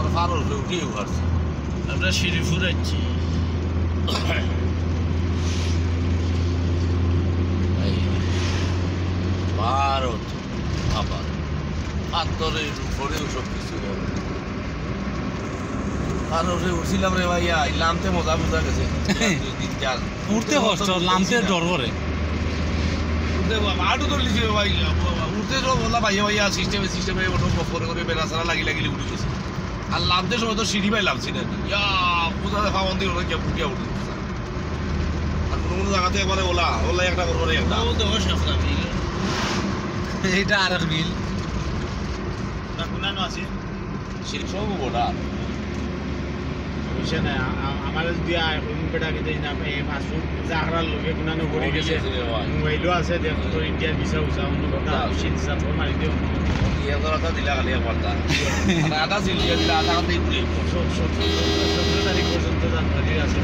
আর ফারুল উঠিয়ে উঠাচ্ছে আমরা শ্রীপুর যাচ্ছি ভারত আবার পাথরের উপরেও সব কিছু ফারুলে উঠছিলাম রে ভাইয়া নামতে মজা মজা গেছে উঠতে কষ্ট নামতে ডর করে আটু তো লিখে ভাই উঠতে তো বললাম ভাইয়া ভাইয়া সিস্টেমে ওটা করে করে বেড়া সারা লাগিয়ে উঠে গেছে আর নামতে সময় তো সিঁড়ি ভাই লাভছি না পূজা দেখা মন্দির ওরা গিয়ে ফুটিয়া উঠে আর কোনো কোনো জায়গাতে একবারে ওলা একটা করবো রে একটা এইটা আর এক বিল আছে সিঁড়ি সব ওটা আমার যদি পেটা খেতে না ফাস্টফুড জাগরার লোকে কোনানো ঘুরে গেছে মোবাইলও আছে দেখ তো ইন্ডিয়ার ভিসা উসা অন্য কথা সিনসা তো মারি দিও ইয়ে করাটা দিলা খালি একবারটা আধা সিল দিলা আধা ঘন্টাই ঘুরে 17 তারিখ পর্যন্ত জানুয়ারি আছে